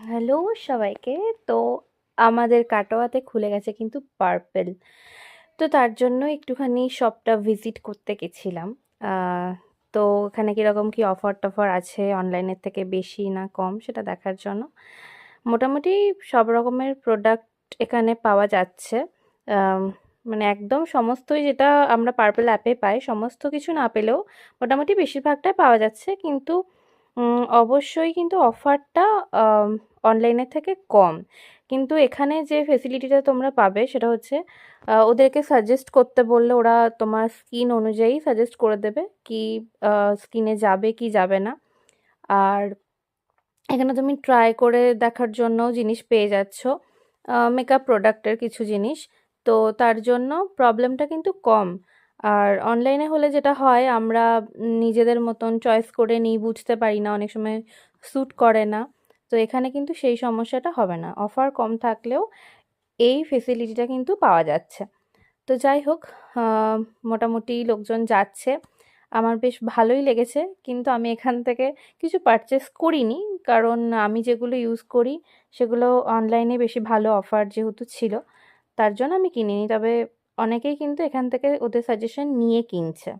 Hello সবাইকে। তো আমাদের কাটোয়াতে খুলে গেছে কিন্তু পার্পেল। তো তার জন্য একটুখানি শপটা ভিজিট করতে গেছিলাম। আহ, তো এখানে কীরকম কি অফার টফার আছে, অনলাইনের থেকে বেশি না কম, সেটা দেখার জন্য মোটামুটি সব রকমের প্রোডাক্ট এখানে পাওয়া যাচ্ছে। আম, মানে একদম সমস্তই যেটা আমরা পার্পেল অ্যাপে পাই সমস্ত কিছু না পেলেও মোটামুটি বেশিরভাগটাই পাওয়া যাচ্ছে, কিন্তু অবশ্যই কিন্তু অফারটা অনলাইনের থেকে কম। কিন্তু এখানে যে ফেসিলিটিটা তোমরা পাবে সেটা হচ্ছে ওদেরকে সাজেস্ট করতে বললে ওরা তোমার স্কিন অনুযায়ী সাজেস্ট করে দেবে কি স্কিনে যাবে কি যাবে না। আর এখানে তুমি ট্রাই করে দেখার জন্য জিনিস পেয়ে যাচ্ছ, মেকআপ প্রোডাক্টের কিছু জিনিস। তো তার জন্য প্রবলেমটা কিন্তু কম। আর অনলাইনে হলে যেটা হয়, আমরা নিজেদের মতন চয়েস করে নিই, বুঝতে পারি না, অনেক সময় স্যুট করে না। তো এখানে কিন্তু সেই সমস্যাটা হবে না, অফার কম থাকলেও এই ফেসিলিটিটা কিন্তু পাওয়া যাচ্ছে। তো যাই হোক, আহ, মোটামুটি লোকজন যাচ্ছে, আমার বেশ ভালোই লেগেছে। কিন্তু আমি এখান থেকে কিছু পারচেস করিনি, কারণ আমি যেগুলো ইউজ করি সেগুলো অনলাইনে বেশি ভালো অফার যেহেতু ছিল, তার জন্য আমি কিনিনি। তবে অনেকেই কিন্তু এখান থেকে ওদের সাজেশন নিয়ে কিনছে।